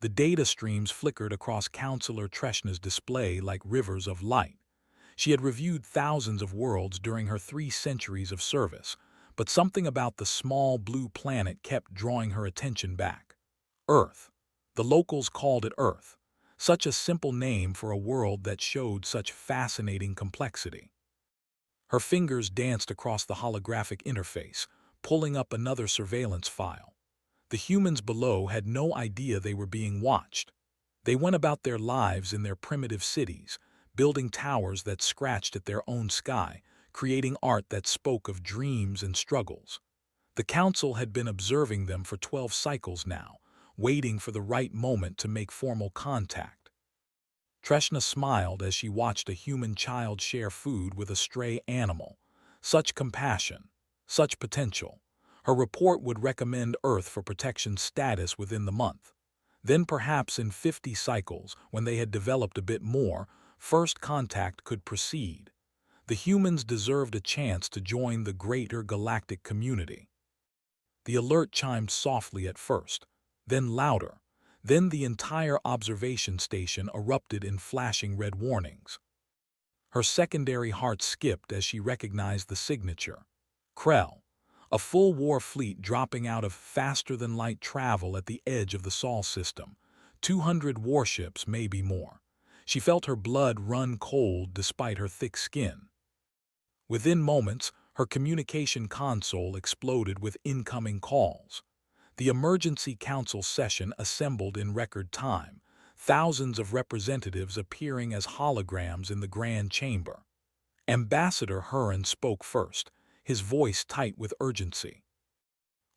The data streams flickered across Counselor Treshna's display like rivers of light. She had reviewed thousands of worlds during her 3 centuries of service, but something about the small blue planet kept drawing her attention back. Earth. The locals called it Earth, such a simple name for a world that showed such fascinating complexity. Her fingers danced across the holographic interface, pulling up another surveillance file. The humans below had no idea they were being watched. They went about their lives in their primitive cities, building towers that scratched at their own sky, creating art that spoke of dreams and struggles. The council had been observing them for 12 cycles now, waiting for the right moment to make formal contact. Treshna smiled as she watched a human child share food with a stray animal. Such compassion, such potential. Her report would recommend Earth for protection status within the month. Then perhaps in 50 cycles, when they had developed a bit more, first contact could proceed. The humans deserved a chance to join the greater galactic community. The alert chimed softly at first, then louder. Then the entire observation station erupted in flashing red warnings. Her secondary heart skipped as she recognized the signature. Krell, a full war fleet dropping out of faster-than-light travel at the edge of the Sol system. 200 warships, maybe more. She felt her blood run cold despite her thick skin. Within moments, her communication console exploded with incoming calls. The emergency council session assembled in record time, thousands of representatives appearing as holograms in the grand chamber. Ambassador Huron spoke first, his voice tight with urgency.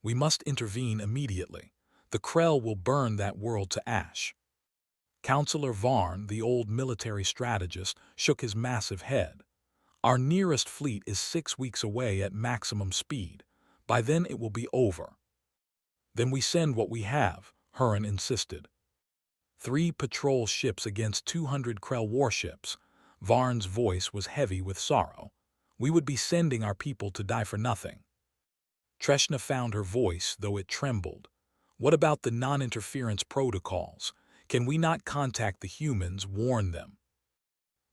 "We must intervene immediately. The Krell will burn that world to ash." Counselor Varn, the old military strategist, shook his massive head. "Our nearest fleet is 6 weeks away at maximum speed. By then it will be over." "Then we send what we have," Huron insisted. 3 patrol ships against 200 Krell warships. Varn's voice was heavy with sorrow. "We would be sending our people to die for nothing." Treshna found her voice, though it trembled. "What about the non-interference protocols? Can we not contact the humans, warn them?"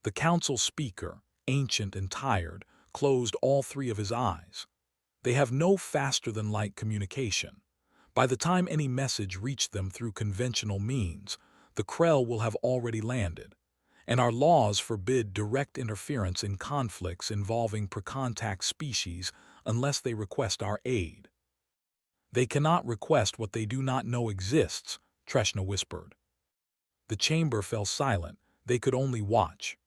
The council speaker, ancient and tired, closed all 3 of his eyes. "They have no faster-than-light communication. By the time any message reached them through conventional means, the Krell will have already landed, and our laws forbid direct interference in conflicts involving precontact species unless they request our aid." "They cannot request what they do not know exists," Treshna whispered. The chamber fell silent. They could only watch.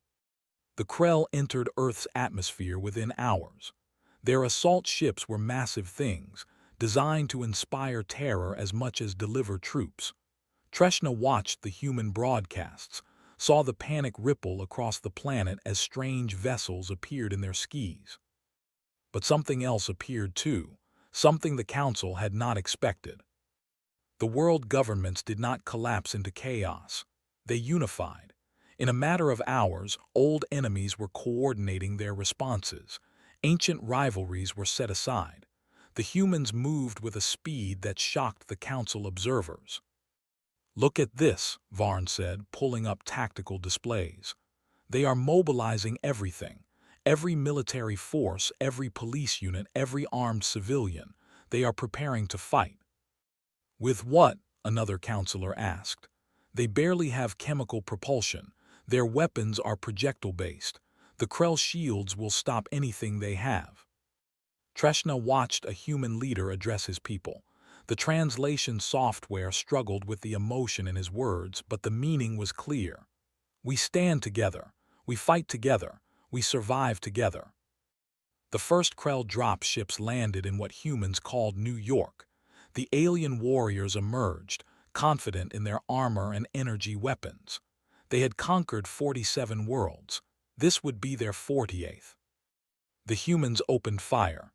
The Krell entered Earth's atmosphere within hours. Their assault ships were massive things, designed to inspire terror as much as deliver troops. Treshna watched the human broadcasts, saw the panic ripple across the planet as strange vessels appeared in their skis. But something else appeared too, something the Council had not expected. The world governments did not collapse into chaos. They unified. In a matter of hours, old enemies were coordinating their responses. Ancient rivalries were set aside. The humans moved with a speed that shocked the Council observers. "Look at this," Varn said, pulling up tactical displays. "They are mobilizing everything. Every military force, every police unit, every armed civilian. They are preparing to fight." "With what?" another counselor asked. "They barely have chemical propulsion. Their weapons are projectile-based. The Krell shields will stop anything they have." Treshna watched a human leader address his people. The translation software struggled with the emotion in his words, but the meaning was clear. "We stand together. We fight together. We survive together." The first Krell drop ships landed in what humans called New York. The alien warriors emerged, confident in their armor and energy weapons. They had conquered 47 worlds. This would be their 48th. The humans opened fire.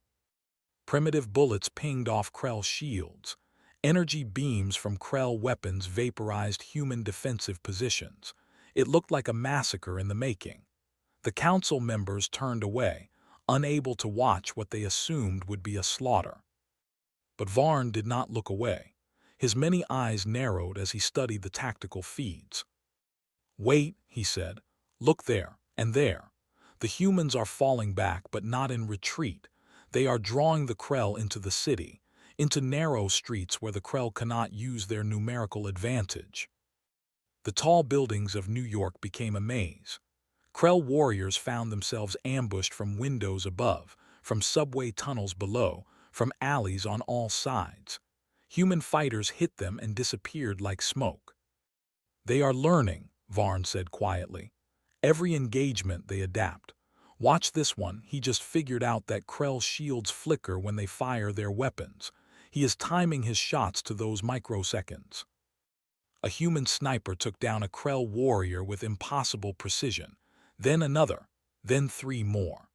Primitive bullets pinged off Krell shields. Energy beams from Krell weapons vaporized human defensive positions. It looked like a massacre in the making. The council members turned away, unable to watch what they assumed would be a slaughter. But Varn did not look away. His many eyes narrowed as he studied the tactical feeds. "Wait," he said. "Look there, and there. The humans are falling back, but not in retreat. They are drawing the Krell into the city, into narrow streets where the Krell cannot use their numerical advantage." The tall buildings of New York became a maze. Krell warriors found themselves ambushed from windows above, from subway tunnels below, from alleys on all sides. Human fighters hit them and disappeared like smoke. "They are learning," Varn said quietly. "Every engagement they adapt. Watch this one, he just figured out that Krell shields flicker when they fire their weapons. He is timing his shots to those microseconds." A human sniper took down a Krell warrior with impossible precision, then another, then 3 more.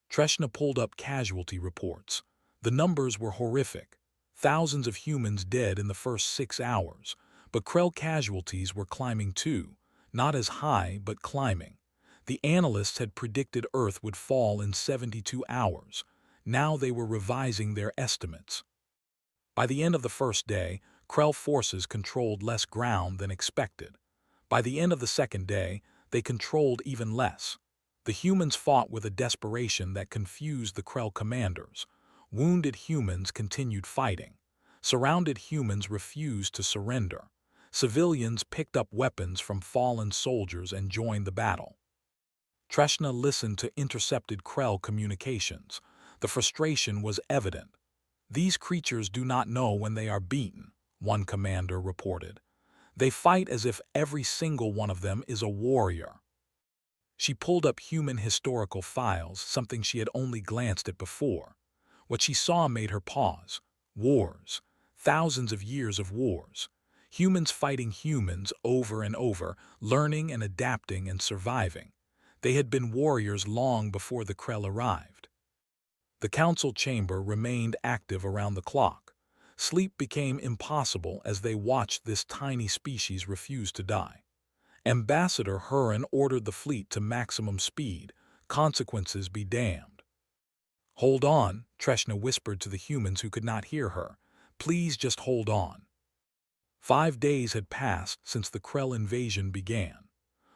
Treshna pulled up casualty reports. The numbers were horrific. Thousands of humans dead in the first 6 hours, but Krell casualties were climbing too, not as high but climbing. The analysts had predicted Earth would fall in 72 hours. Now they were revising their estimates. By the end of the first day, Krell forces controlled less ground than expected. By the end of the second day, they controlled even less. The humans fought with a desperation that confused the Krell commanders. Wounded humans continued fighting. Surrounded humans refused to surrender. Civilians picked up weapons from fallen soldiers and joined the battle. Treshna listened to intercepted Krell communications. The frustration was evident. "These creatures do not know when they are beaten," one commander reported. "They fight as if every single one of them is a warrior." She pulled up human historical files, something she had only glanced at before. What she saw made her pause. Wars. Thousands of years of wars. Humans fighting humans over and over, learning and adapting and surviving. They had been warriors long before the Krell arrived. The council chamber remained active around the clock. Sleep became impossible as they watched this tiny species refuse to die. Ambassador Huron ordered the fleet to maximum speed. Consequences be damned. "Hold on," Treshna whispered to the humans who could not hear her. "Please just hold on." 5 days had passed since the Krell invasion began.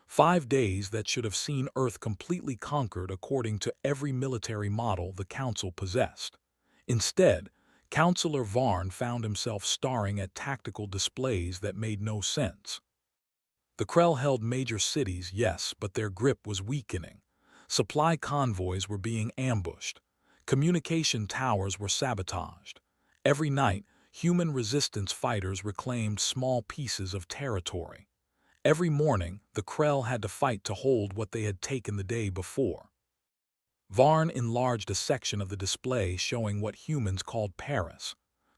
5 days that should have seen Earth completely conquered according to every military model the Council possessed. Instead, Counselor Varn found himself staring at tactical displays that made no sense. The Krell held major cities, yes, but their grip was weakening. Supply convoys were being ambushed. Communication towers were sabotaged. Every night, human resistance fighters reclaimed small pieces of territory. Every morning, the Krell had to fight to hold what they had taken the day before. Varn enlarged a section of the display showing what humans called Paris.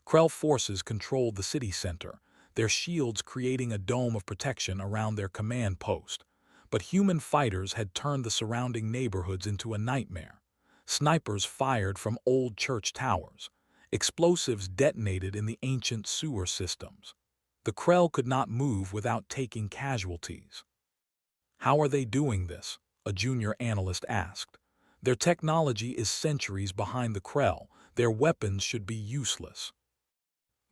Krell forces controlled the city center, their shields creating a dome of protection around their command post. But human fighters had turned the surrounding neighborhoods into a nightmare. Snipers fired from old church towers. Explosives detonated in the ancient sewer systems. The Krell could not move without taking casualties. "How are they doing this?" a junior analyst asked. "Their technology is centuries behind the Krell. Their weapons should be useless."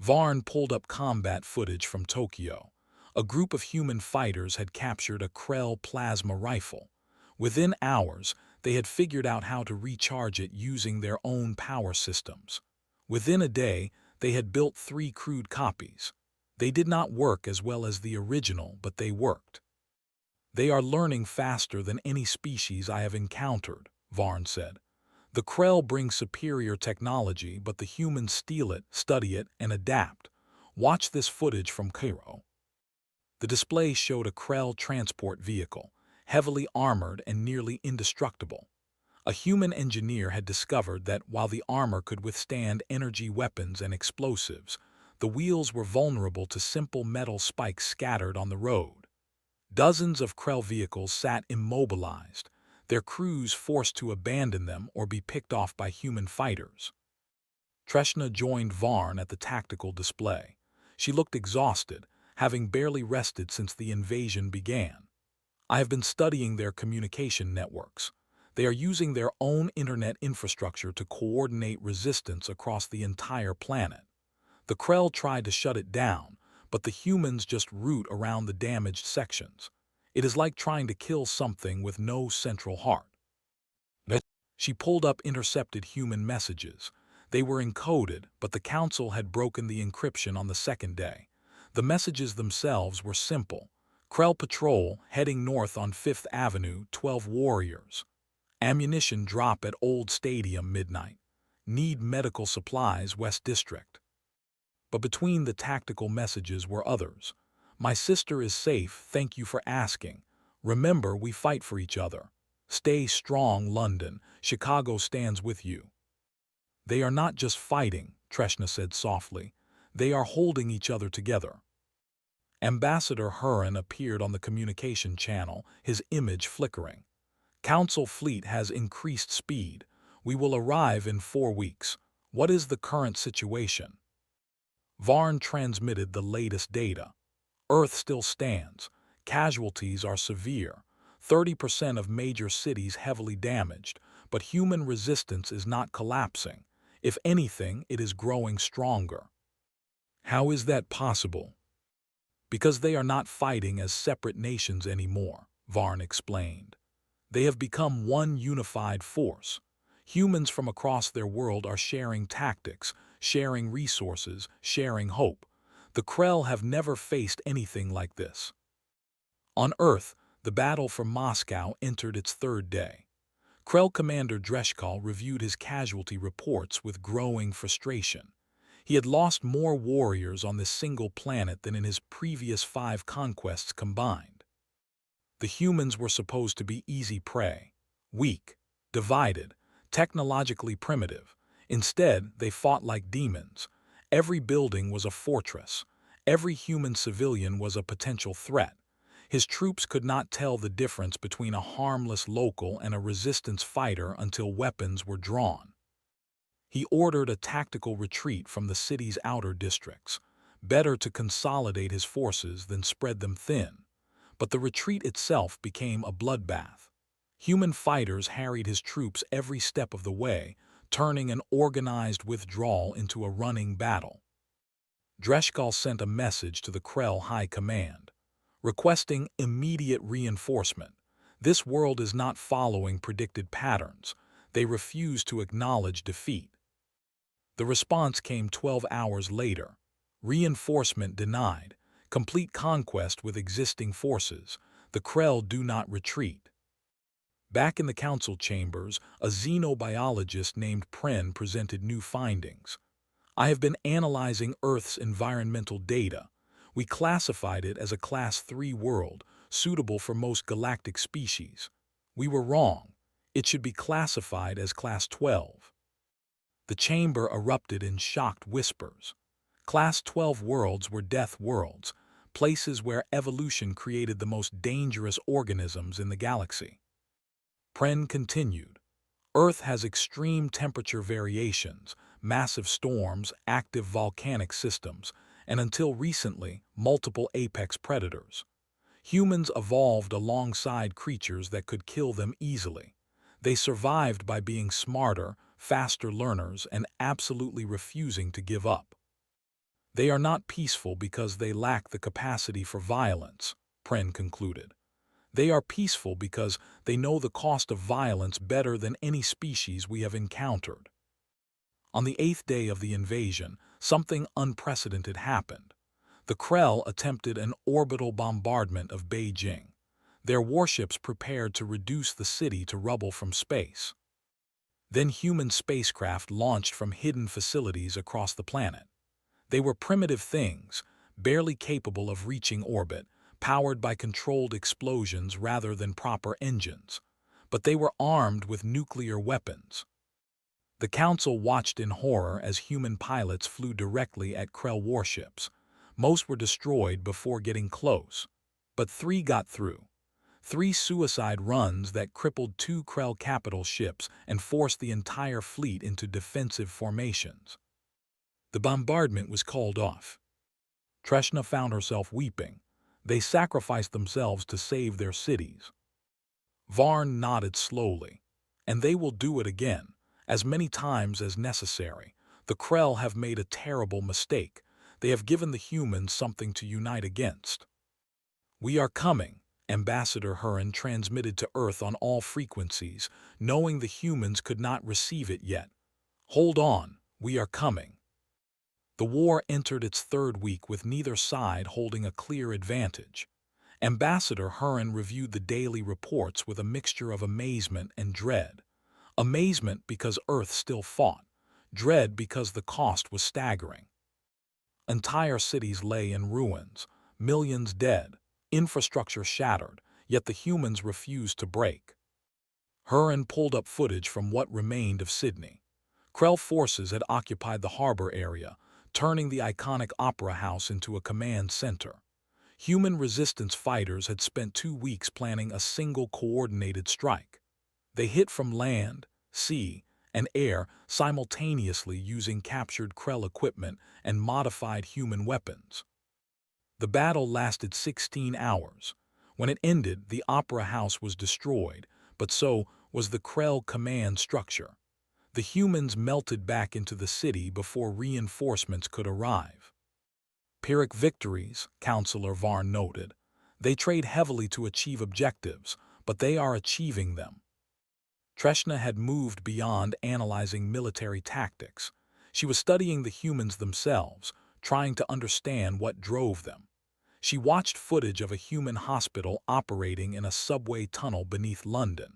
Varn pulled up combat footage from Tokyo. A group of human fighters had captured a Krell plasma rifle. Within hours, they had figured out how to recharge it using their own power systems. Within a day, they had built 3 crude copies. They did not work as well as the original, but they worked. "They are learning faster than any species I have encountered," Varn said. "The Krell bring superior technology, but the humans steal it, study it, and adapt. Watch this footage from Cairo." The display showed a Krell transport vehicle, heavily armored and nearly indestructible. A human engineer had discovered that while the armor could withstand energy weapons and explosives, the wheels were vulnerable to simple metal spikes scattered on the road. Dozens of Krell vehicles sat immobilized, their crews forced to abandon them or be picked off by human fighters. Treshna joined Varn at the tactical display. She looked exhausted, having barely rested since the invasion began. "I have been studying their communication networks. They are using their own internet infrastructure to coordinate resistance across the entire planet. The Krell tried to shut it down, but the humans just root around the damaged sections. It is like trying to kill something with no central heart. She pulled up intercepted human messages. They were encoded, but the Council had broken the encryption on the second day. The messages themselves were simple. Krell Patrol heading north on 5th Avenue, 12 warriors. Ammunition drop at Old Stadium midnight. Need medical supplies, West District. But between the tactical messages were others. My sister is safe, thank you for asking. Remember, we fight for each other. Stay strong, London. Chicago stands with you. They are not just fighting, Treshna said softly. They are holding each other together. Ambassador Huron appeared on the communication channel, his image flickering. Council fleet has increased speed. We will arrive in 4 weeks. What is the current situation? Varn transmitted the latest data. Earth still stands. Casualties are severe. 30% of major cities heavily damaged, but human resistance is not collapsing. If anything, it is growing stronger. How is that possible? Because they are not fighting as separate nations anymore, Varn explained. They have become one unified force. Humans from across their world are sharing tactics, sharing resources, sharing hope. The Krell have never faced anything like this. On Earth, the battle for Moscow entered its 3rd day. Krell Commander Dreshkal reviewed his casualty reports with growing frustration. He had lost more warriors on this single planet than in his previous 5 conquests combined. The humans were supposed to be easy prey, weak, divided, technologically primitive. Instead, they fought like demons. Every building was a fortress. Every human civilian was a potential threat. His troops could not tell the difference between a harmless local and a resistance fighter until weapons were drawn. He ordered a tactical retreat from the city's outer districts. Better to consolidate his forces than spread them thin. But the retreat itself became a bloodbath. Human fighters harried his troops every step of the way, turning an organized withdrawal into a running battle. Dreshkal sent a message to the Krell High Command, requesting immediate reinforcement. This world is not following predicted patterns. They refuse to acknowledge defeat. The response came 12 hours later. Reinforcement denied. Complete conquest with existing forces. The Krell do not retreat. Back in the council chambers, a xenobiologist named Pren presented new findings. I have been analyzing Earth's environmental data. We classified it as a Class 3 world, suitable for most galactic species. We were wrong. It should be classified as Class 12. The chamber erupted in shocked whispers. Class 12 worlds were death worlds, places where evolution created the most dangerous organisms in the galaxy. Pren continued. Earth has extreme temperature variations, massive storms, active volcanic systems, and until recently, multiple apex predators. Humans evolved alongside creatures that could kill them easily. They survived by being smarter, faster learners, and absolutely refusing to give up. They are not peaceful because they lack the capacity for violence, Pren concluded. They are peaceful because they know the cost of violence better than any species we have encountered. On the 8th day of the invasion, something unprecedented happened. The Krell attempted an orbital bombardment of Beijing. Their warships prepared to reduce the city to rubble from space. Then human spacecraft launched from hidden facilities across the planet. They were primitive things, barely capable of reaching orbit, powered by controlled explosions rather than proper engines. But they were armed with nuclear weapons. The Council watched in horror as human pilots flew directly at Krell warships. Most were destroyed before getting close. But 3 got through. 3 suicide runs that crippled 2 Krell capital ships and forced the entire fleet into defensive formations. The bombardment was called off. Treshna found herself weeping. They sacrificed themselves to save their cities. Varn nodded slowly. And they will do it again, as many times as necessary. The Krell have made a terrible mistake. They have given the humans something to unite against. We are coming, Ambassador Huron transmitted to Earth on all frequencies, knowing the humans could not receive it yet. Hold on, we are coming. The war entered its third week with neither side holding a clear advantage. Ambassador Huron reviewed the daily reports with a mixture of amazement and dread. Amazement because Earth still fought, dread because the cost was staggering. Entire cities lay in ruins, millions dead, infrastructure shattered, yet the humans refused to break. Huron pulled up footage from what remained of Sydney. Krell forces had occupied the harbor area, turning the iconic opera house into a command center. Human resistance fighters had spent 2 weeks planning a single coordinated strike. They hit from land, sea, and air simultaneously using captured Krell equipment and modified human weapons. The battle lasted 16 hours. When it ended, the opera house was destroyed, but so was the Krell command structure. The humans melted back into the city before reinforcements could arrive. Pyrrhic victories, Counselor Varn noted. They trade heavily to achieve objectives, but they are achieving them. Treshna had moved beyond analyzing military tactics. She was studying the humans themselves, trying to understand what drove them. She watched footage of a human hospital operating in a subway tunnel beneath London.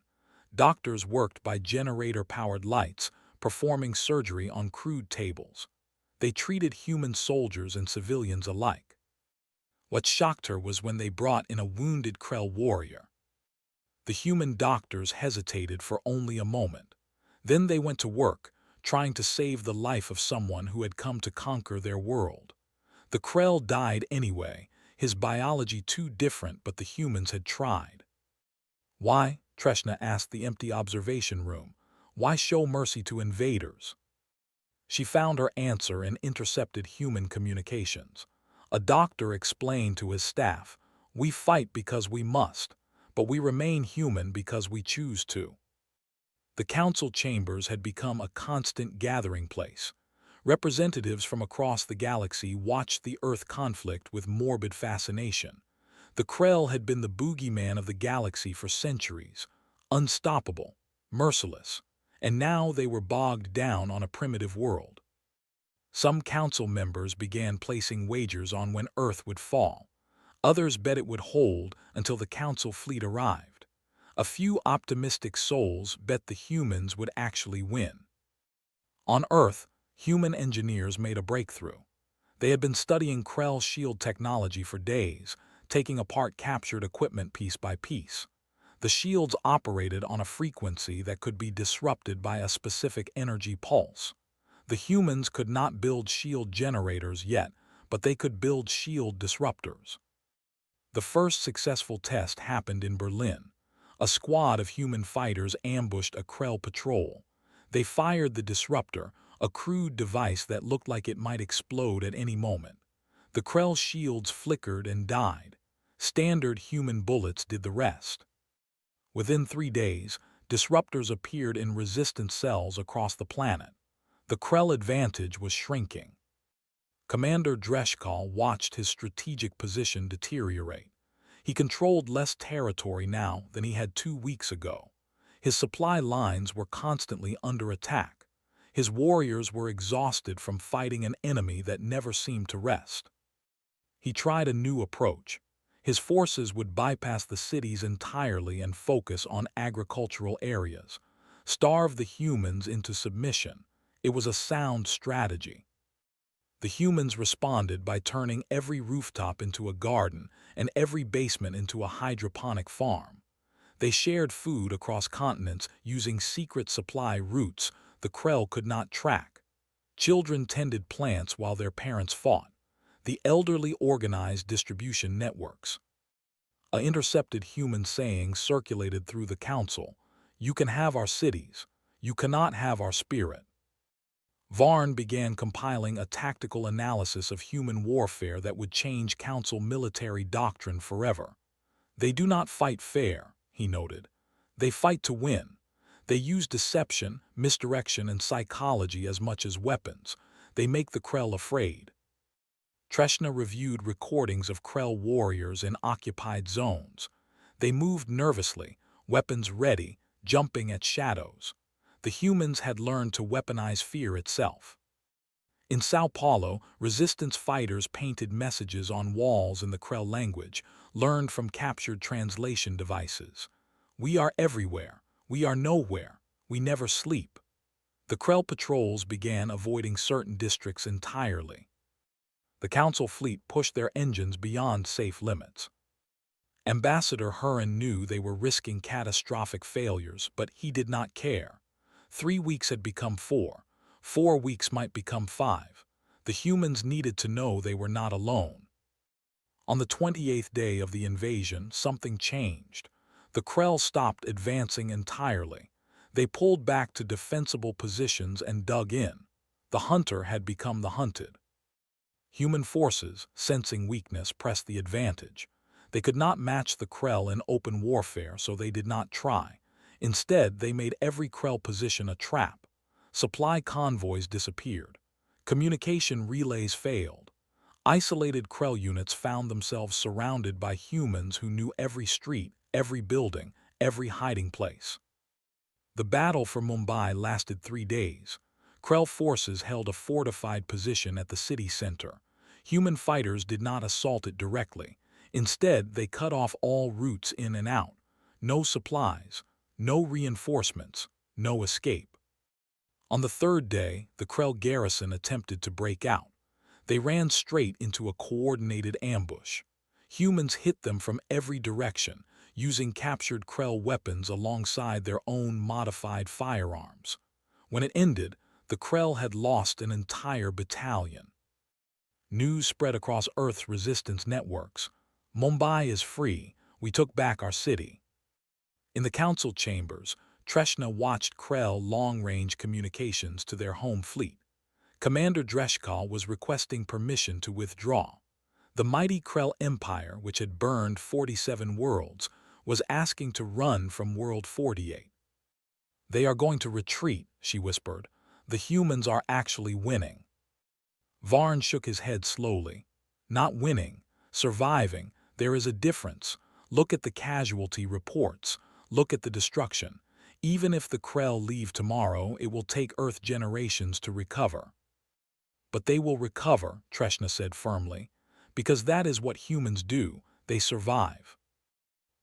Doctors worked by generator-powered lights, performing surgery on crude tables. They treated human soldiers and civilians alike. What shocked her was when they brought in a wounded Krell warrior. The human doctors hesitated for only a moment. Then they went to work, trying to save the life of someone who had come to conquer their world. The Krell died anyway, his biology too different, but the humans had tried. Why? Treshna asked the empty observation room. Why show mercy to invaders? She found her answer in intercepted human communications. A doctor explained to his staff, "We fight because we must, but we remain human because we choose to." The council chambers had become a constant gathering place. Representatives from across the galaxy watched the Earth conflict with morbid fascination. The Krell had been the boogeyman of the galaxy for centuries, unstoppable, merciless, and now they were bogged down on a primitive world. Some council members began placing wagers on when Earth would fall. Others bet it would hold until the council fleet arrived. A few optimistic souls bet the humans would actually win. On Earth, human engineers made a breakthrough. They had been studying Krell shield technology for days, taking apart captured equipment piece by piece. The shields operated on a frequency that could be disrupted by a specific energy pulse. The humans could not build shield generators yet, but they could build shield disruptors. The first successful test happened in Berlin. A squad of human fighters ambushed a Krell patrol. They fired the disruptor, a crude device that looked like it might explode at any moment. The Krell shields flickered and died. Standard human bullets did the rest. Within 3 days, disruptors appeared in resistant cells across the planet. The Krell advantage was shrinking. Commander Dreshkal watched his strategic position deteriorate. He controlled less territory now than he had 2 weeks ago. His supply lines were constantly under attack. His warriors were exhausted from fighting an enemy that never seemed to rest. He tried a new approach. His forces would bypass the cities entirely and focus on agricultural areas. Starve the humans into submission. It was a sound strategy. The humans responded by turning every rooftop into a garden and every basement into a hydroponic farm. They shared food across continents using secret supply routes the Krell could not track. Children tended plants while their parents fought. The elderly organized distribution networks. An intercepted human saying circulated through the council, "You can have our cities. You cannot have our spirit." Varn began compiling a tactical analysis of human warfare that would change council military doctrine forever. "They do not fight fair," he noted. "They fight to win. They use deception, misdirection, and psychology as much as weapons, They make the Krell afraid. Treshna reviewed recordings of Krell warriors in occupied zones. They moved nervously, weapons ready, jumping at shadows. The humans had learned to weaponize fear itself. In Sao Paulo, resistance fighters painted messages on walls in the Krell language, learned from captured translation devices. "We are everywhere. We are nowhere. We never sleep." The Krell patrols began avoiding certain districts entirely. The Council fleet pushed their engines beyond safe limits. Ambassador Huron knew they were risking catastrophic failures, but he did not care. 3 weeks had become 4. 4 weeks might become 5. The humans needed to know they were not alone. On the 28th day of the invasion, something changed. The Krell stopped advancing entirely. They pulled back to defensible positions and dug in. The hunter had become the hunted. Human forces, sensing weakness, pressed the advantage. They could not match the Krell in open warfare, so they did not try. Instead, they made every Krell position a trap. Supply convoys disappeared. Communication relays failed. Isolated Krell units found themselves surrounded by humans who knew every street, every building, every hiding place. The battle for Mumbai lasted 3 days. Krell forces held a fortified position at the city center. Human fighters did not assault it directly. Instead, they cut off all routes in and out. No supplies, no reinforcements, no escape. On the 3rd day, the Krell garrison attempted to break out. They ran straight into a coordinated ambush. Humans hit them from every direction, using captured Krell weapons alongside their own modified firearms. When it ended, the Krell had lost an entire battalion. News spread across Earth's resistance networks. "Mumbai is free. We took back our city." In the council chambers, Treshna watched Krell long-range communications to their home fleet. Commander Dreshkal was requesting permission to withdraw. The mighty Krell Empire, which had burned 47 worlds, was asking to run from World 48. "They are going to retreat," she whispered. "The humans are actually winning." Varn shook his head slowly. "Not winning, surviving. There is a difference. Look at the casualty reports. Look at the destruction. Even if the Krell leave tomorrow, it will take Earth generations to recover." "But they will recover," Treshna said firmly, "because that is what humans do. They survive."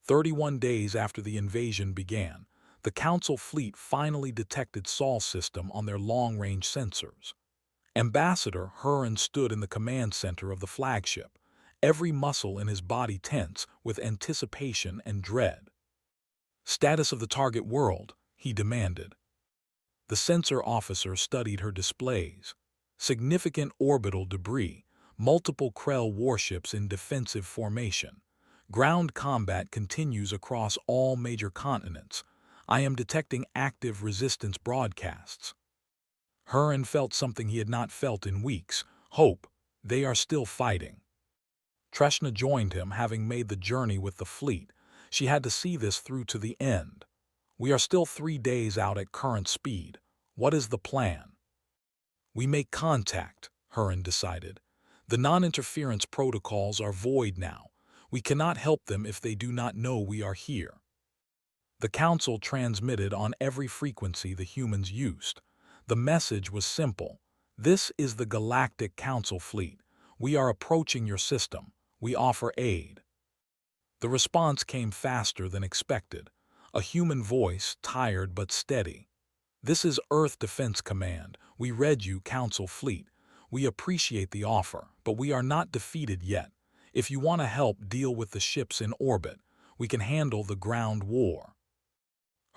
31 days after the invasion began, the Council fleet finally detected Sol system on their long-range sensors. Ambassador Huron stood in the command center of the flagship, every muscle in his body tense with anticipation and dread. "Status of the target world," he demanded. The sensor officer studied her displays. Significant orbital debris, multiple Krell warships in defensive formation. Ground combat continues across all major continents. I am detecting active resistance broadcasts. Huron felt something he had not felt in weeks. Hope. They are still fighting. Treshna joined him, having made the journey with the fleet. She had to see this through to the end. "We are still 3 days out at current speed. What is the plan?" "We make contact," Huron decided. "The non-interference protocols are void now. We cannot help them if they do not know we are here." The Council transmitted on every frequency the humans used. The message was simple. "This is the Galactic Council fleet. We are approaching your system. We offer aid." The response came faster than expected. A human voice, tired but steady. "This is Earth Defense Command. We read you, Council Fleet. We appreciate the offer, but we are not defeated yet. If you want to help deal with the ships in orbit, we can handle the ground war."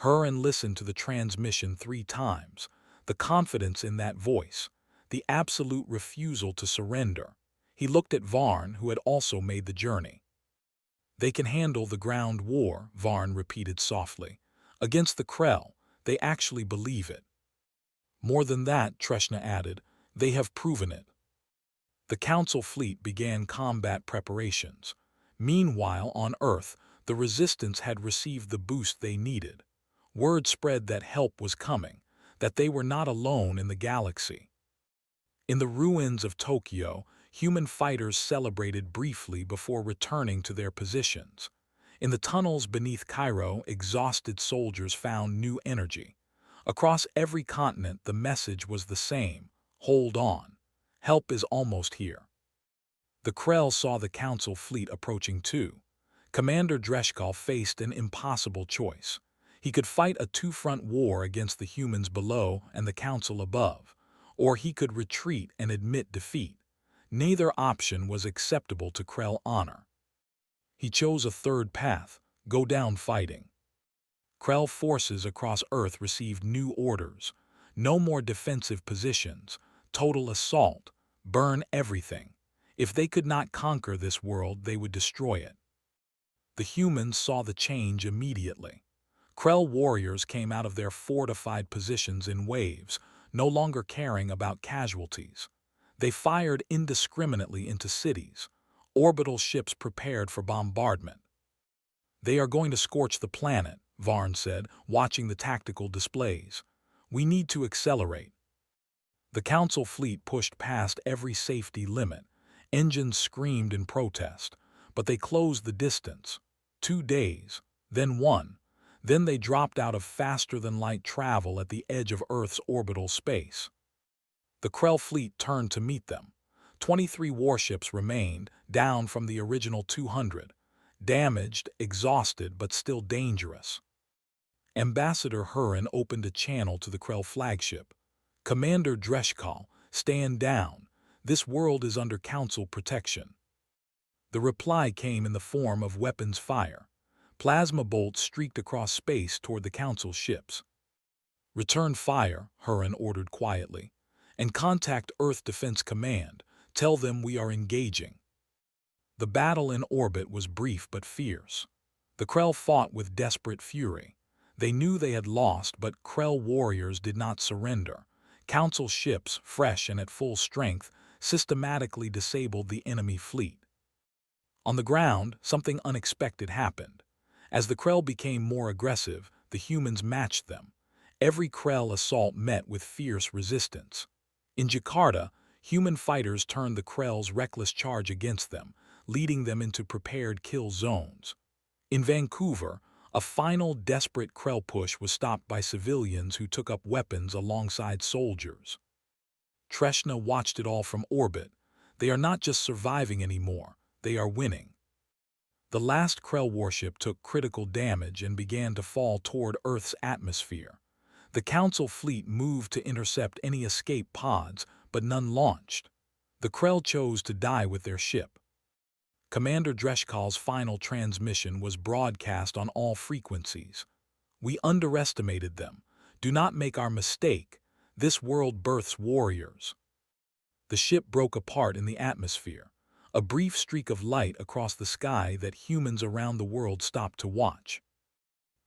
Huron listened to the transmission 3 times. The confidence in that voice. The absolute refusal to surrender. He looked at Varn, who had also made the journey. "They can handle the ground war," Varn repeated softly. "Against the Krell. They actually believe it." "More than that," Treshna added, "they have proven it." The Council fleet began combat preparations. Meanwhile, on Earth, the Resistance had received the boost they needed. Word spread that help was coming, that they were not alone in the galaxy. In the ruins of Tokyo, human fighters celebrated briefly before returning to their positions. In the tunnels beneath Cairo, exhausted soldiers found new energy. Across every continent, the message was the same: hold on. Help is almost here. The Krell saw the Council fleet approaching too. Commander Dreshkal faced an impossible choice. He could fight a two-front war against the humans below and the Council above, or he could retreat and admit defeat. Neither option was acceptable to Krell honor. He chose a third path: go down fighting. Krell forces across Earth received new orders. No more defensive positions. Total assault. Burn everything. If they could not conquer this world, they would destroy it. The humans saw the change immediately. Krell warriors came out of their fortified positions in waves, no longer caring about casualties. They fired indiscriminately into cities. Orbital ships prepared for bombardment. They are going to scorch the planet, Varn said, watching the tactical displays. We need to accelerate. The Council fleet pushed past every safety limit. Engines screamed in protest, but they closed the distance. 2 days, then 1. Then they dropped out of faster-than-light travel at the edge of Earth's orbital space. The Krell fleet turned to meet them. 23 warships remained, down from the original 200. Damaged, exhausted, but still dangerous. Ambassador Hurin opened a channel to the Krell flagship. Commander Dreshkal, stand down. This world is under Council protection. The reply came in the form of weapons fire. Plasma bolts streaked across space toward the Council ships. Return fire, Hurin ordered quietly, and contact Earth Defense Command. Tell them we are engaging. The battle in orbit was brief but fierce. The Krell fought with desperate fury. They knew they had lost, but Krell warriors did not surrender. Council ships, fresh and at full strength, systematically disabled the enemy fleet. On the ground, something unexpected happened. As the Krell became more aggressive, the humans matched them. Every Krell assault met with fierce resistance. In Jakarta, human fighters turned the Krell's reckless charge against them, leading them into prepared kill zones. In Vancouver, a final desperate Krell push was stopped by civilians who took up weapons alongside soldiers. Treshna watched it all from orbit. They are not just surviving anymore, they are winning. The last Krell warship took critical damage and began to fall toward Earth's atmosphere. The Council fleet moved to intercept any escape pods, but none launched. The Krell chose to die with their ship. Commander Dreshkal's final transmission was broadcast on all frequencies. We underestimated them. Do not make our mistake. This world births warriors. The ship broke apart in the atmosphere, a brief streak of light across the sky that humans around the world stopped to watch.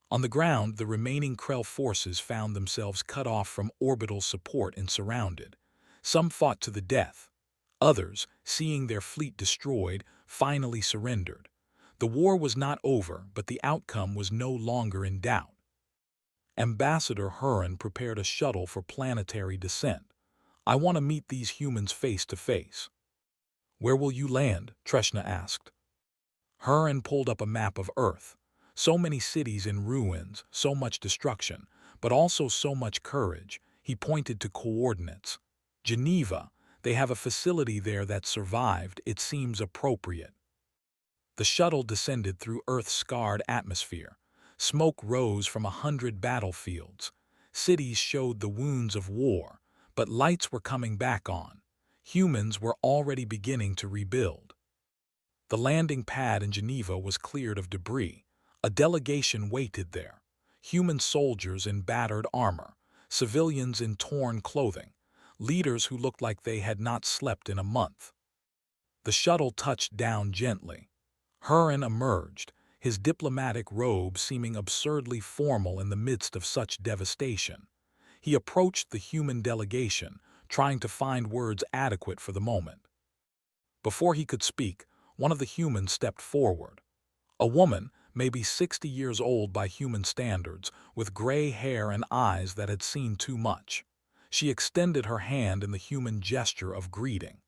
On the ground, the remaining Krell forces found themselves cut off from orbital support and surrounded. Some fought to the death. Others, seeing their fleet destroyed, finally surrendered. The war was not over, but the outcome was no longer in doubt. Ambassador Hurin prepared a shuttle for planetary descent. I want to meet these humans face to face. Where will you land? Treshna asked. Hurin pulled up a map of Earth. So many cities in ruins, so much destruction, but also so much courage. He pointed to coordinates. Geneva, they have a facility there that survived. It seems appropriate. The shuttle descended through Earth's scarred atmosphere. Smoke rose from 100 battlefields. Cities showed the wounds of war, but lights were coming back on. Humans were already beginning to rebuild. The landing pad in Geneva was cleared of debris. A delegation waited there. Human soldiers in battered armor, civilians in torn clothing, leaders who looked like they had not slept in a month. The shuttle touched down gently. Hurin emerged, his diplomatic robe seeming absurdly formal in the midst of such devastation. He approached the human delegation, trying to find words adequate for the moment. Before he could speak, one of the humans stepped forward. A woman, maybe 60 years old by human standards, with gray hair and eyes that had seen too much. She extended her hand in the human gesture of greeting.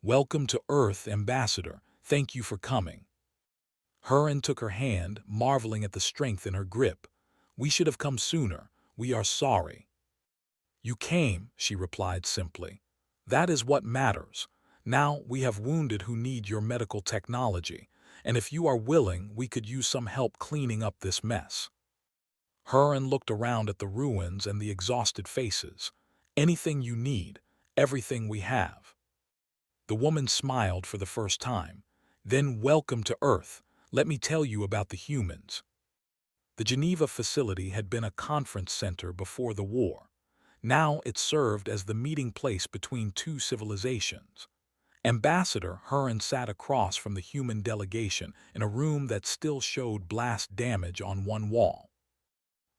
"Welcome to Earth, Ambassador. Thank you for coming." Huron took her hand, marveling at the strength in her grip. "We should have come sooner. We are sorry." "You came," she replied simply. "That is what matters. Now we have wounded who need your medical technology, and if you are willing, we could use some help cleaning up this mess." Huron looked around at the ruins and the exhausted faces. "Anything you need, everything we have." The woman smiled for the first time. "Then welcome to Earth. Let me tell you about the humans." The Geneva facility had been a conference center before the war. Now it served as the meeting place between two civilizations. Ambassador Huron sat across from the human delegation in a room that still showed blast damage on one wall.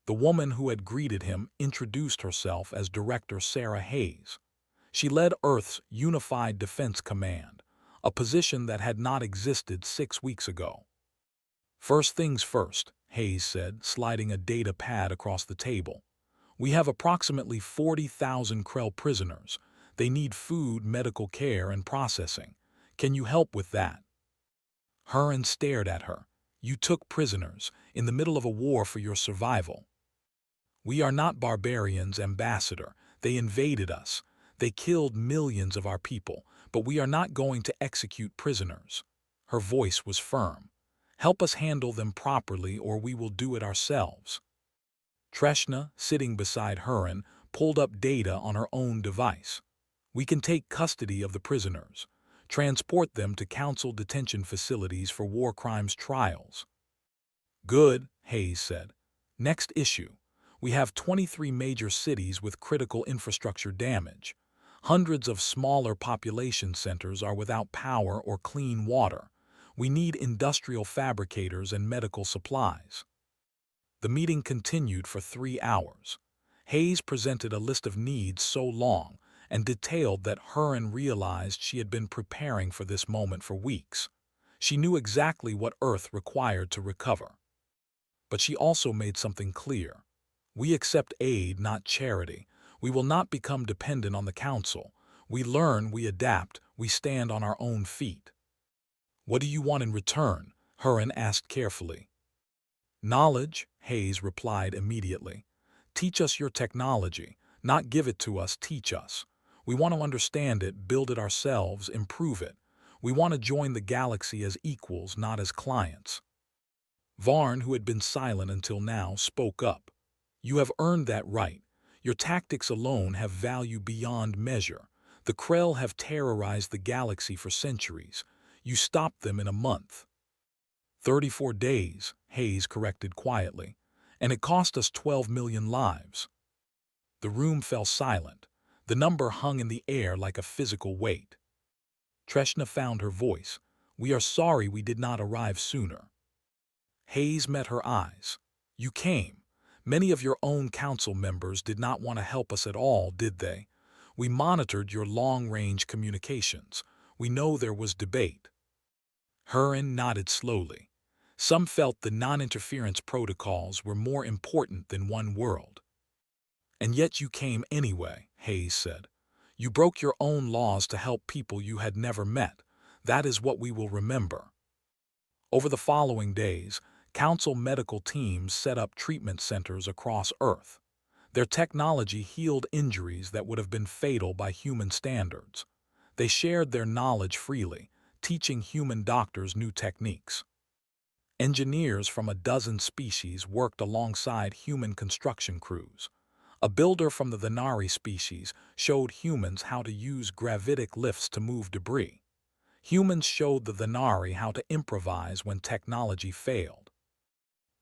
The woman who had greeted him introduced herself as Director Sarah Hayes. She led Earth's Unified Defense Command, a position that had not existed 6 weeks ago. "First things first," Hayes said, sliding a data pad across the table. "We have approximately 40,000 Krell prisoners. They need food, medical care, and processing. Can you help with that?" Huron stared at her. "You took prisoners, in the middle of a war for your survival." "We are not barbarians, Ambassador. They invaded us. They killed millions of our people, but we are not going to execute prisoners." Her voice was firm. "Help us handle them properly or we will do it ourselves." Treshna, sitting beside Huron, pulled up data on her own device. "We can take custody of the prisoners, transport them to council detention facilities for war crimes trials." "Good," Hayes said. "Next issue. We have 23 major cities with critical infrastructure damage. Hundreds of smaller population centers are without power or clean water. We need industrial fabricators and medical supplies." The meeting continued for 3 hours. Hayes presented a list of needs so long and detailed that Huron realized she had been preparing for this moment for weeks. She knew exactly what Earth required to recover. But she also made something clear. "We accept aid, not charity. We will not become dependent on the Council. We learn, we adapt, we stand on our own feet." "What do you want in return?" Huron asked carefully. "Knowledge," Hayes replied immediately. "Teach us your technology. Not give it to us, teach us. We want to understand it, build it ourselves, improve it. We want to join the galaxy as equals, not as clients." Varn, who had been silent until now, spoke up. "You have earned that right. Your tactics alone have value beyond measure. The Krell have terrorized the galaxy for centuries. You stopped them in a month." 34 days, Hayes corrected quietly. "And it cost us 12 million lives." The room fell silent. The number hung in the air like a physical weight. Treshna found her voice. "We are sorry we did not arrive sooner." Hayes met her eyes. "You came. Many of your own council members did not want to help us at all, did they? We monitored your long-range communications. We know there was debate." Huron nodded slowly. "Some felt the non-interference protocols were more important than one world." "And yet you came anyway," Hayes said. "You broke your own laws to help people you had never met. That is what we will remember." Over the following days, Council medical teams set up treatment centers across Earth. Their technology healed injuries that would have been fatal by human standards. They shared their knowledge freely, teaching human doctors new techniques. Engineers from a dozen species worked alongside human construction crews. A builder from the Thanari species showed humans how to use gravitic lifts to move debris. Humans showed the Thanari how to improvise when technology failed.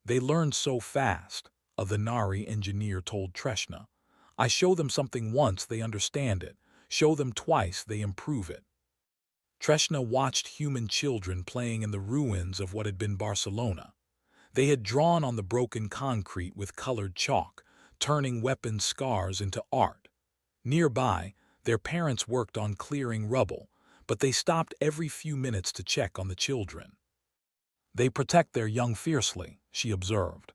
"They learned so fast," a Thanari engineer told Treshna. "I show them something once, they understand it. Show them twice, they improve it." Treshna watched human children playing in the ruins of what had been Barcelona. They had drawn on the broken concrete with colored chalk, turning weapon scars into art. Nearby, their parents worked on clearing rubble, but they stopped every few minutes to check on the children. "They protect their young fiercely," she observed.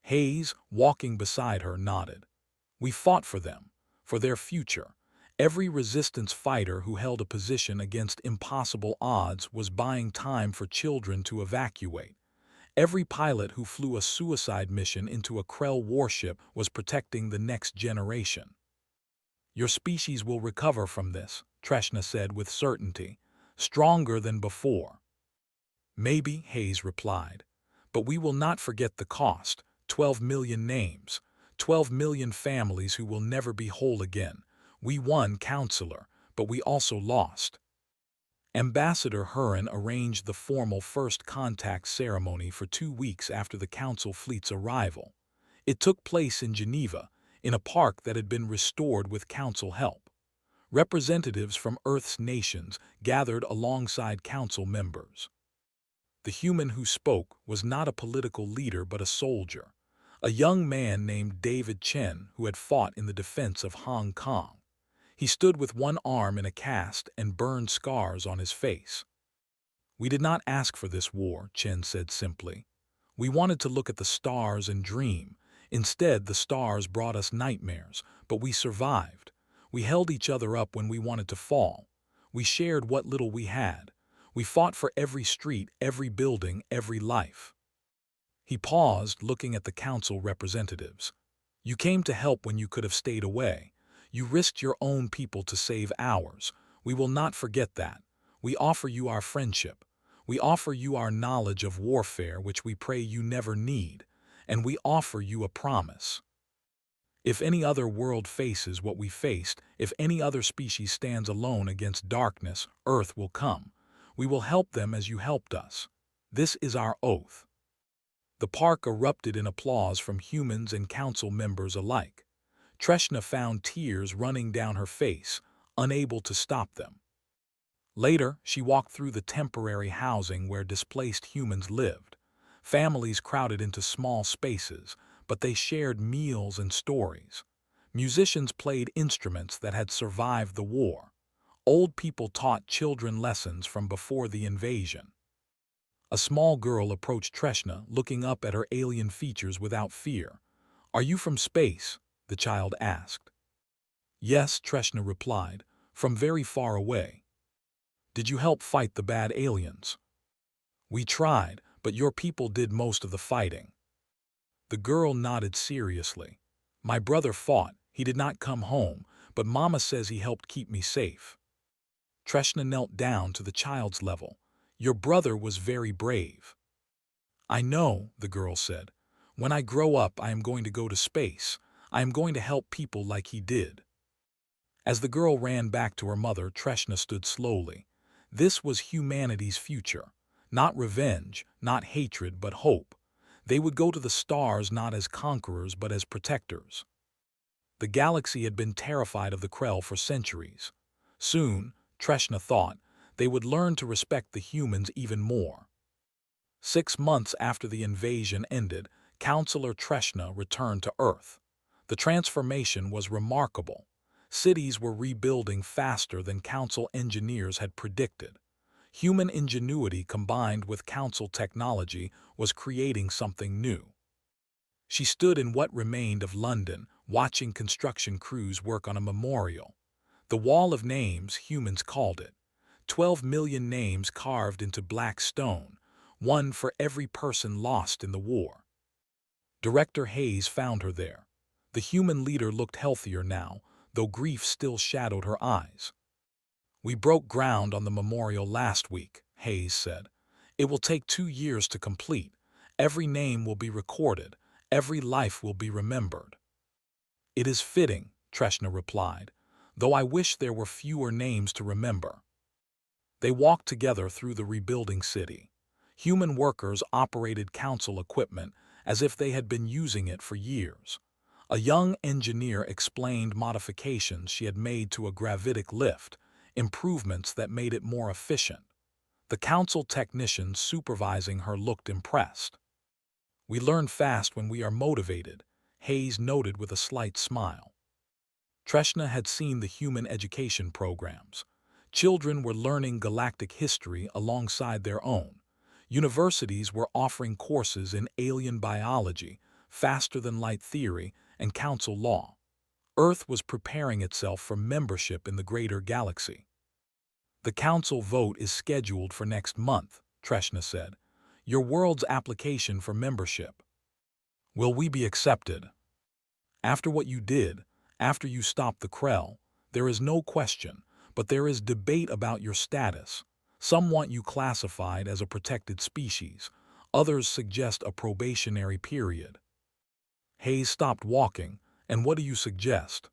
Hayes, walking beside her, nodded. "We fought for them. for their future. Every resistance fighter who held a position against impossible odds was buying time for children to evacuate. Every pilot who flew a suicide mission into a Krell warship was protecting the next generation. Your species will recover from this, Treshna said with certainty, stronger than before. Maybe, Hayes replied, but we will not forget the cost, 12 million names, 12 million families who will never be whole again. We won, Counselor, but we also lost. Ambassador Huron arranged the formal first contact ceremony for 2 weeks after the Council fleet's arrival. It took place in Geneva, in a park that had been restored with Council help. Representatives from Earth's nations gathered alongside Council members. The human who spoke was not a political leader but a soldier, a young man named David Chen who had fought in the defense of Hong Kong. He stood with one arm in a cast and burned scars on his face. We did not ask for this war, Chen said simply. We wanted to look at the stars and dream. Instead, the stars brought us nightmares, but we survived. We held each other up when we wanted to fall. We shared what little we had. We fought for every street, every building, every life. He paused, looking at the council representatives. You came to help when you could have stayed away. You risked your own people to save ours. We will not forget that. We offer you our friendship. We offer you our knowledge of warfare, which we pray you never need. And we offer you a promise. If any other world faces what we faced, if any other species stands alone against darkness, Earth will come. We will help them as you helped us. This is our oath. The park erupted in applause from humans and council members alike. Treshna found tears running down her face, unable to stop them. Later, she walked through the temporary housing where displaced humans lived. Families crowded into small spaces, but they shared meals and stories. Musicians played instruments that had survived the war. Old people taught children lessons from before the invasion. A small girl approached Treshna, looking up at her alien features without fear. "Are you from space?" the child asked. "Yes," Treshna replied, "from very far away." "Did you help fight the bad aliens?" "We tried, but your people did most of the fighting." The girl nodded seriously. "My brother fought. He did not come home, but Mama says he helped keep me safe." Treshna knelt down to the child's level. "Your brother was very brave." "I know," the girl said. "When I grow up, I am going to go to space. I am going to help people like he did." As the girl ran back to her mother, Treshna stood slowly. This was humanity's future. Not revenge, not hatred, but hope. They would go to the stars not as conquerors but as protectors. The galaxy had been terrified of the Krell for centuries. Soon, Treshna thought, they would learn to respect the humans even more. 6 months after the invasion ended, Counselor Treshna returned to Earth. The transformation was remarkable. Cities were rebuilding faster than Council engineers had predicted. Human ingenuity combined with Council technology was creating something new. She stood in what remained of London, watching construction crews work on a memorial. The Wall of Names, humans called it. 12 million names carved into black stone, one for every person lost in the war. Director Hayes found her there. The human leader looked healthier now, though grief still shadowed her eyes. "We broke ground on the memorial last week," Hayes said. "It will take 2 years to complete. Every name will be recorded. Every life will be remembered." "It is fitting," Treshna replied, "though I wish there were fewer names to remember." They walked together through the rebuilding city. Human workers operated Council equipment as if they had been using it for years. A young engineer explained modifications she had made to a gravitic lift, improvements that made it more efficient. The Council technicians supervising her looked impressed. "We learn fast when we are motivated," Hayes noted with a slight smile. Treshna had seen the human education programs. Children were learning galactic history alongside their own. Universities were offering courses in alien biology, faster-than-light theory, and Council law. Earth was preparing itself for membership in the greater galaxy. "The council vote is scheduled for next month," Treshna said. "Your world's application for membership. Will we be accepted? After what you did, after you stopped the Krell, there is no question, but there is debate about your status. Some want you classified as a protected species. Others suggest a probationary period." Hayes stopped walking. "And what do you suggest?"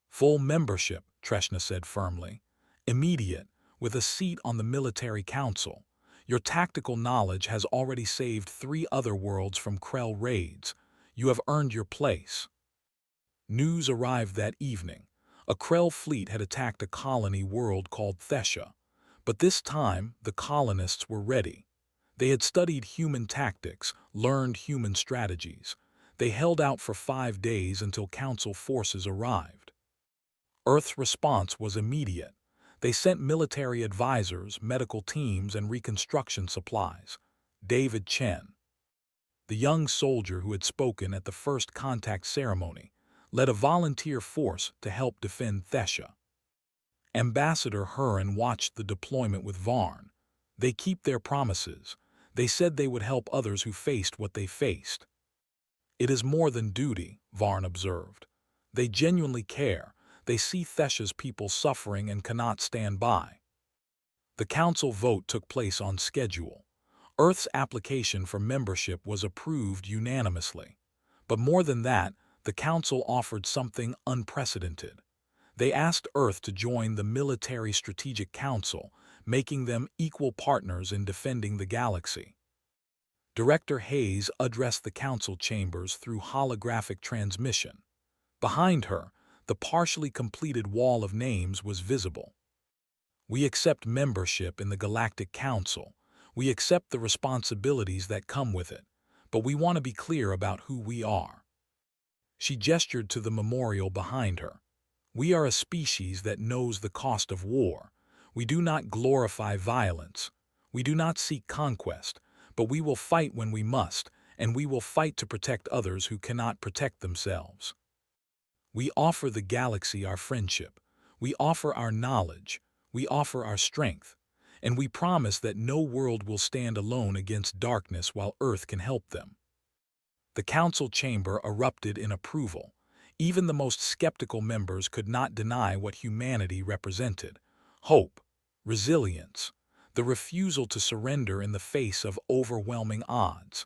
"Full membership," Treshna said firmly. "Immediate, with a seat on the military council. Your tactical knowledge has already saved 3 other worlds from Krell raids. You have earned your place." News arrived that evening. A Krell fleet had attacked a colony world called Thesha. But this time, the colonists were ready. They had studied human tactics, learned human strategies. They held out for 5 days until Council forces arrived. Earth's response was immediate. They sent military advisors, medical teams, and reconstruction supplies. David Chen, the young soldier who had spoken at the first contact ceremony, led a volunteer force to help defend Thesha. Ambassador Huron watched the deployment with Varn. They keep their promises. They said they would help others who faced what they faced. "It is more than duty," Varn observed. "They genuinely care. They see Thesha's people suffering and cannot stand by." The council vote took place on schedule. Earth's application for membership was approved unanimously. But more than that, the council offered something unprecedented. They asked Earth to join the Military Strategic Council, making them equal partners in defending the galaxy. Director Hayes addressed the council chambers through holographic transmission. Behind her, the partially completed wall of names was visible. "We accept membership in the Galactic Council. We accept the responsibilities that come with it. But we want to be clear about who we are." She gestured to the memorial behind her. "We are a species that knows the cost of war. We do not glorify violence. We do not seek conquest, but we will fight when we must, and we will fight to protect others who cannot protect themselves. We offer the galaxy our friendship. We offer our knowledge. We offer our strength. And we promise that no world will stand alone against darkness while Earth can help them." The council chamber erupted in approval. Even the most skeptical members could not deny what humanity represented: hope, resilience, the refusal to surrender in the face of overwhelming odds.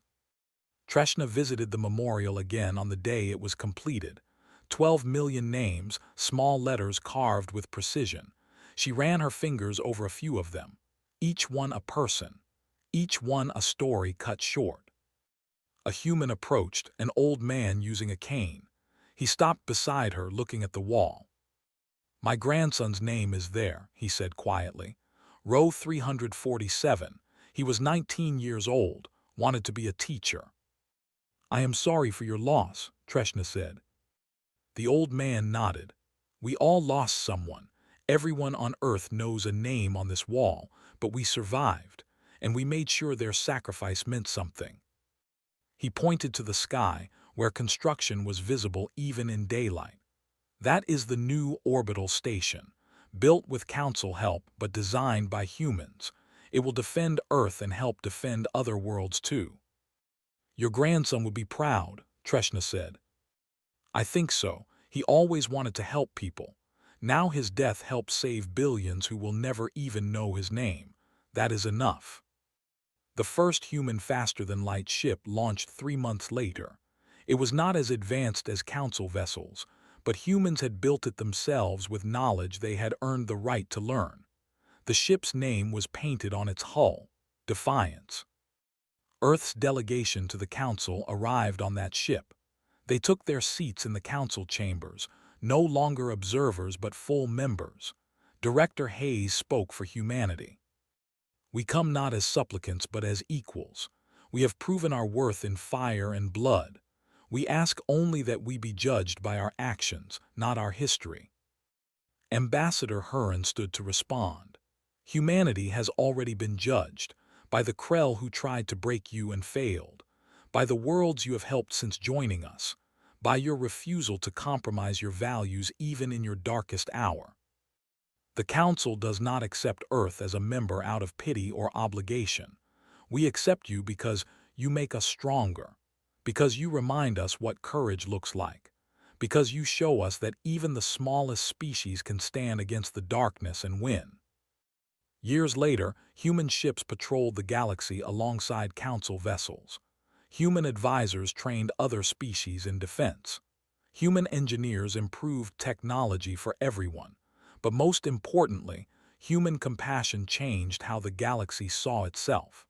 Treshna visited the memorial again on the day it was completed. 12 million names, small letters carved with precision. She ran her fingers over a few of them. Each one a person. Each one a story cut short. A human approached, an old man using a cane. He stopped beside her, looking at the wall. "My grandson's name is there," he said quietly. "Row 347. He was 19 years old, wanted to be a teacher." "I am sorry for your loss," Treshna said. The old man nodded. "We all lost someone. Everyone on Earth knows a name on this wall, but we survived, and we made sure their sacrifice meant something." He pointed to the sky, where construction was visible even in daylight. "That is the new orbital station, built with council help but designed by humans. It will defend Earth and help defend other worlds too." "Your grandson would be proud," Treshna said. "I think so. He always wanted to help people. Now his death helps save billions who will never even know his name. That is enough." The first human faster-than-light ship launched 3 months later. It was not as advanced as council vessels, but humans had built it themselves with knowledge they had earned the right to learn. The ship's name was painted on its hull: Defiance. Earth's delegation to the council arrived on that ship. They took their seats in the council chambers, no longer observers but full members. Director Hayes spoke for humanity. "We come not as supplicants but as equals. We have proven our worth in fire and blood. We ask only that we be judged by our actions, not our history." Ambassador Huron stood to respond. "Humanity has already been judged, by the Krell who tried to break you and failed, by the worlds you have helped since joining us, by your refusal to compromise your values even in your darkest hour. The Council does not accept Earth as a member out of pity or obligation. We accept you because you make us stronger, because you remind us what courage looks like, because you show us that even the smallest species can stand against the darkness and win. Years later, human ships patrolled the galaxy alongside Council vessels. Human advisors trained other species in defense. Human engineers improved technology for everyone. But most importantly, human compassion changed how the galaxy saw itself.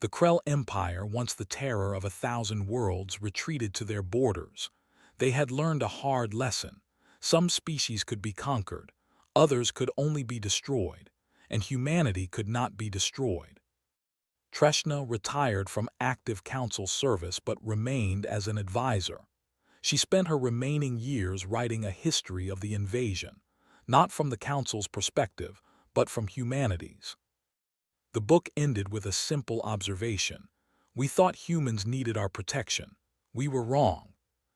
The Krell Empire, once the terror of 1,000 worlds, retreated to their borders. They had learned a hard lesson. Some species could be conquered, others could only be destroyed, and humanity could not be destroyed. Treshna retired from active council service but remained as an advisor. She spent her remaining years writing a history of the invasion, not from the Council's perspective, but from humanity's. The book ended with a simple observation. We thought humans needed our protection. We were wrong.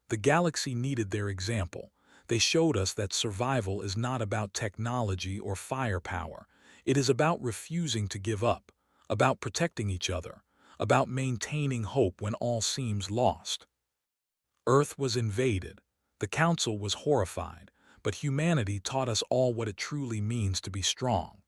The galaxy needed their example. They showed us that survival is not about technology or firepower. It is about refusing to give up, about protecting each other, about maintaining hope when all seems lost. Earth was invaded. The Council was horrified, but humanity taught us all what it truly means to be strong.